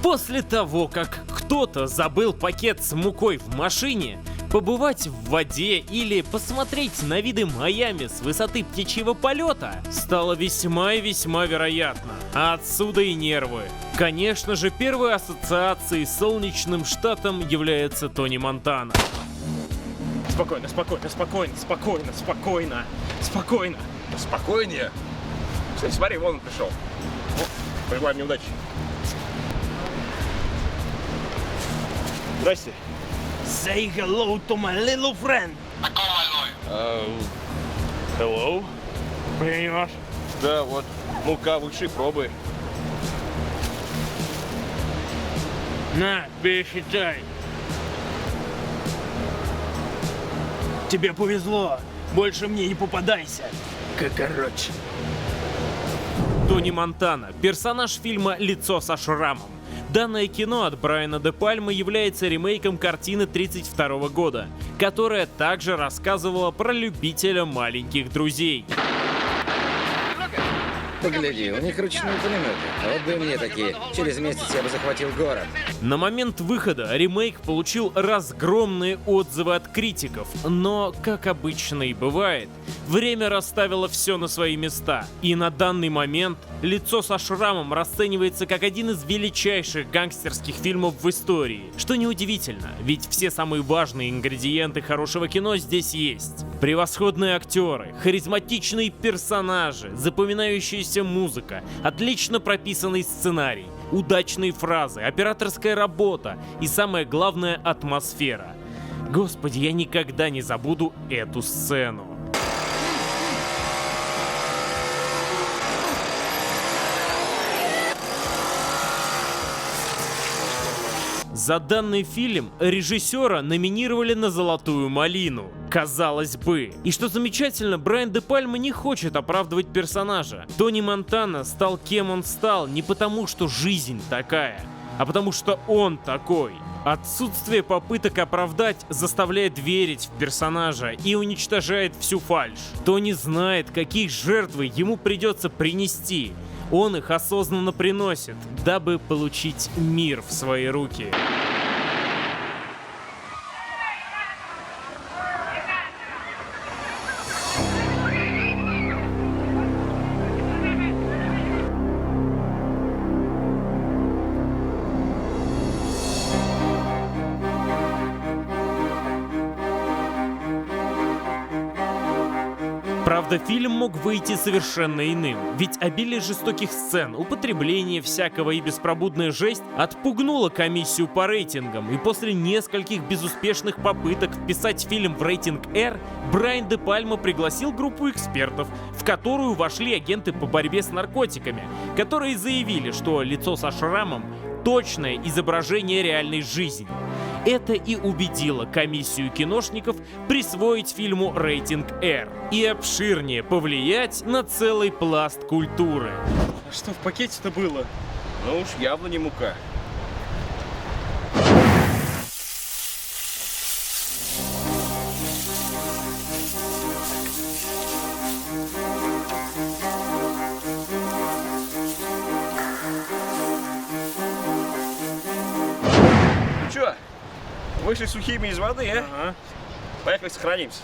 После того, как кто-то забыл пакет с мукой в машине, побывать в воде или посмотреть на виды Майами с высоты птичьего полета стало весьма и весьма вероятно. А отсюда и нервы. Конечно же, первой ассоциацией с солнечным штатом является Тони Монтана. Спокойно, спокойно, спокойно, спокойно, спокойно, спокойно. Спокойнее. Кстати, смотри, вон он пришел. Пожелаем мне удачи. Здрасте. Say hello to my little friend. Hello? Понимаешь? Да, вот. Мука высшей пробы. На, пересчитай. Тебе повезло. Больше мне не попадайся. Короче. Тони Монтана – персонаж фильма «Лицо со шрамом». Данное кино от Брайана де Пальмы является ремейком картины 1932 года, которая также рассказывала про любителя маленьких друзей. Погляди, у них ручные пулеметы. Вот бы и мне такие. Через месяц я бы захватил город. На момент выхода ремейк получил разгромные отзывы от критиков, но, как обычно и бывает, время расставило все на свои места. И на данный момент «Лицо со шрамом» расценивается как один из величайших гангстерских фильмов в истории. Что неудивительно, ведь все самые важные ингредиенты хорошего кино здесь есть. Превосходные актеры, харизматичные персонажи, запоминающаяся музыка, отлично прописанный сценарий, удачные фразы, операторская работа и, самое главное, атмосфера. Господи, я никогда не забуду эту сцену. За данный фильм режиссера номинировали на «Золотую малину». Казалось бы. И что замечательно, Брайан де Пальма не хочет оправдывать персонажа. Тони Монтана стал кем он стал не потому, что жизнь такая, а потому что он такой. Отсутствие попыток оправдать заставляет верить в персонажа и уничтожает всю фальшь. Тони знает, какие жертвы ему придется принести. Он их осознанно приносит, дабы получить мир в свои руки. Правда, фильм мог выйти совершенно иным, ведь обилие жестоких сцен, употребление всякого и беспробудная жесть отпугнуло комиссию по рейтингам, и после нескольких безуспешных попыток вписать фильм в рейтинг R, Брайан де Пальма пригласил группу экспертов, в которую вошли агенты по борьбе с наркотиками, которые заявили, что «Лицо со шрамом» — точное изображение реальной жизни. Это и убедило комиссию киношников присвоить фильму рейтинг R и обширнее повлиять на целый пласт культуры. А что в пакете-то было? Ну уж явно не мука. Ну чё, вышли сухими из воды, а? Ага. Поехали сохранимся.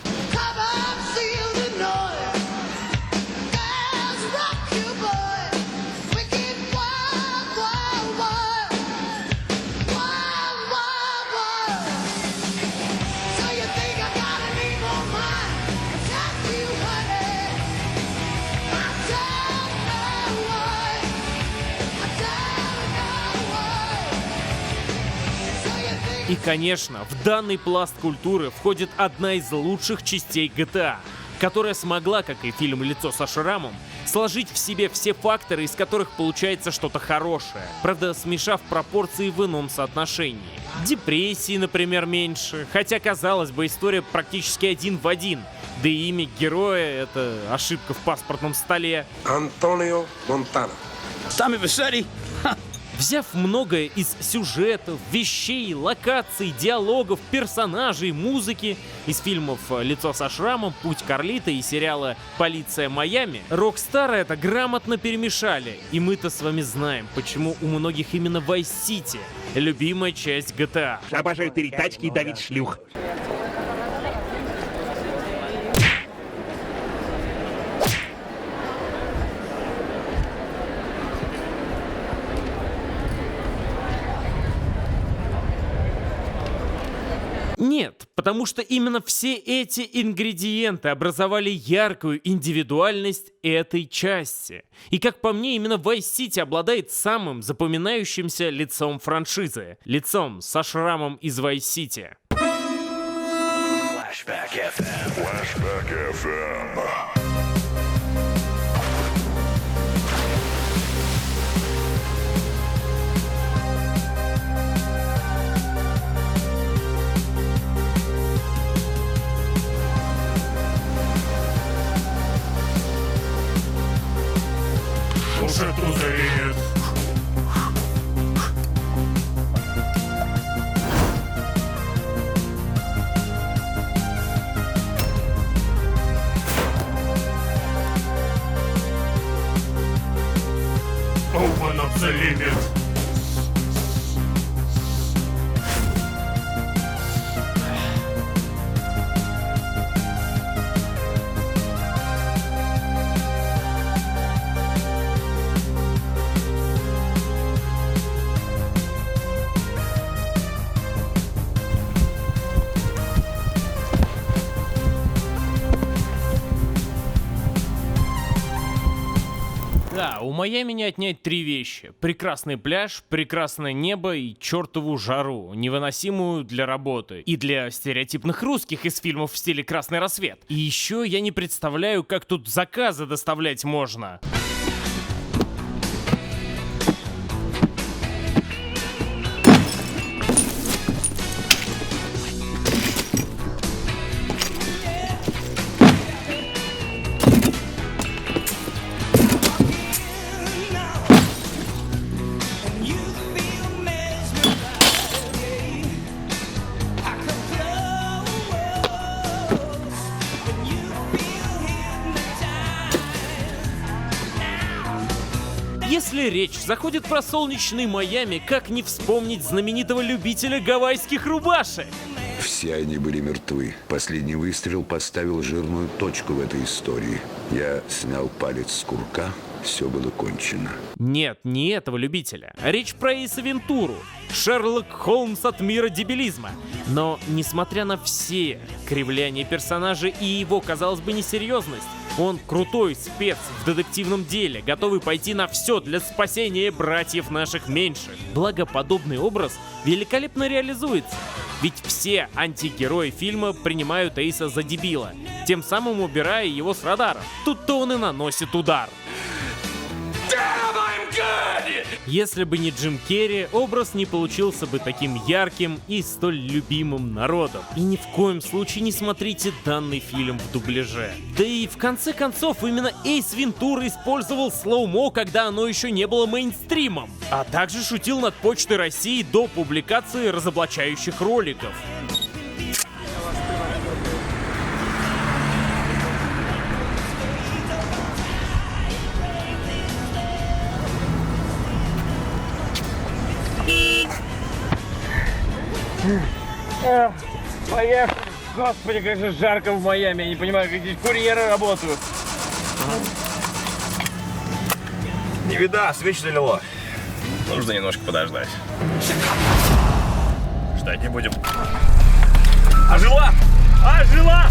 И, конечно, в данный пласт культуры входит одна из лучших частей GTA которая смогла, как и фильм «Лицо со шрамом», сложить в себе все факторы, из которых получается что-то хорошее, правда, смешав пропорции в ином соотношении. Депрессии, например, меньше, хотя, казалось бы, история практически один в один, да и имя героя — это ошибка в паспортном столе. Антонио Монтана. Сами Вишери. Взяв многое из сюжетов, вещей, локаций, диалогов, персонажей, музыки из фильмов «Лицо со шрамом», «Путь Карлито» и сериала «Полиция Майами», Rockstar это грамотно перемешали. И мы-то с вами знаем, почему у многих именно Vice City — любимая часть GTA. Обожаю тырить тачки и давить шлюх. Нет, потому что именно все эти ингредиенты образовали яркую индивидуальность этой части. И как по мне, именно Vice City обладает самым запоминающимся лицом франшизы. Лицом со шрамом из Vice City. Flashback FM. Уже тузает. Open up the limit. Да, у Майами не отнять три вещи. Прекрасный пляж, прекрасное небо и чертову жару, невыносимую для работы. И для стереотипных русских из фильмов в стиле «Красный рассвет». И еще я не представляю, как тут заказы доставлять можно. Если речь заходит про солнечный Майами, как не вспомнить знаменитого любителя гавайских рубашек? Все они были мертвы. Последний выстрел поставил жирную точку в этой истории. Я снял палец с курка, все было кончено. Нет, не этого любителя. Речь про Эйса Вентуру. Шерлок Холмс от мира дебилизма. Но, несмотря на все кривляния персонажа и его, казалось бы, несерьезность, он крутой спец в детективном деле, готовый пойти на все для спасения братьев наших меньших. Благо, подобный образ великолепно реализуется. Ведь все антигерои фильма принимают Эйса за дебила, тем самым убирая его с радаров. Тут-то он и наносит удар. Если бы не Джим Керри, образ не получился бы таким ярким и столь любимым народом. И ни в коем случае не смотрите данный фильм в дубляже. Да и в конце концов, именно Эйс Вентура использовал слоумо, когда оно еще не было мейнстримом. А также шутил над Почтой России до публикации разоблачающих роликов. Поехали. Господи, как же жарко в Майами. Я не понимаю, как здесь курьеры работают. Не беда, свечи залило. Нужно немножко подождать. Ждать не будем. Ожила! Ожила!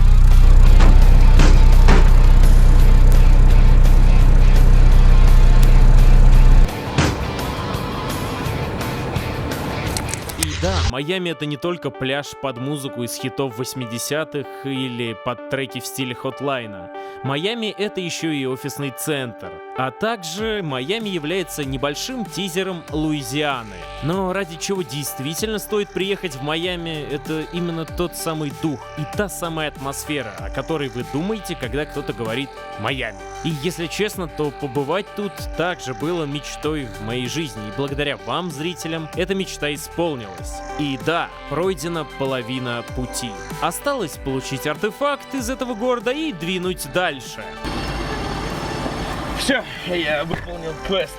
И да, Майами — это не только пляж под музыку из хитов 80-х или под треки в стиле Хотлайна. Майами — это еще и офисный центр. А также Майами является небольшим тизером Луизианы. Но ради чего действительно стоит приехать в Майами, это именно тот самый дух и та самая атмосфера, о которой вы думаете, когда кто-то говорит «Майами». И если честно, то побывать тут также было мечтой в моей жизни, и благодаря вам, зрителям, эта мечта исполнилась. И да, пройдена половина пути. Осталось получить артефакт из этого города и двинуть дальше. Все, я выполнил квест.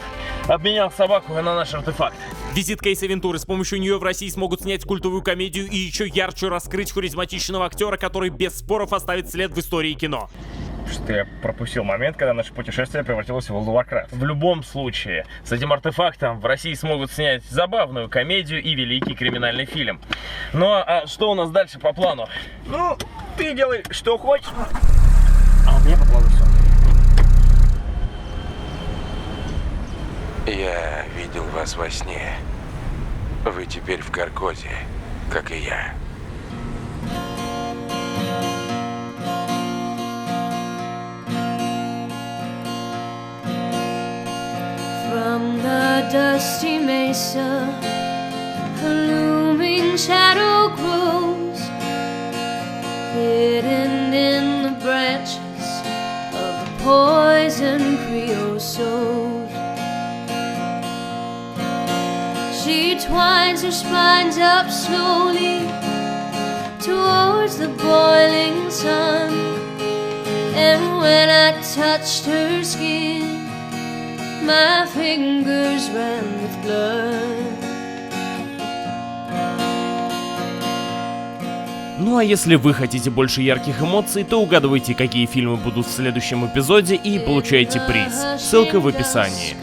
Обменял собаку на наш артефакт. Визит Кейса Вентуры. С помощью нее в России смогут снять культовую комедию и еще ярче раскрыть харизматичного актера, который без споров оставит след в истории кино. Что я пропустил момент, когда наше путешествие превратилось в World of Warcraft. В любом случае, с этим артефактом в России смогут снять забавную комедию и великий криминальный фильм. Ну а что у нас дальше по плану? Ну, ты делай, что хочешь. А у меня по плану все. Я видел вас во сне. Вы теперь в Каркозе, как и я. From the dusty mesa, a looming shadow grows, hidden in the branches of the poison creosote. She twines her spines up slowly towards the boiling sun, and when I touched her skin, my fingers ran with blood. Ну а если вы хотите больше ярких эмоций, то угадывайте, какие фильмы будут в следующем эпизоде и получайте приз. Ссылка в описании.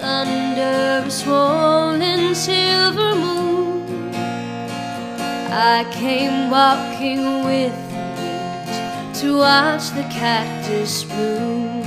I came walking with the wind to watch the cactus bloom.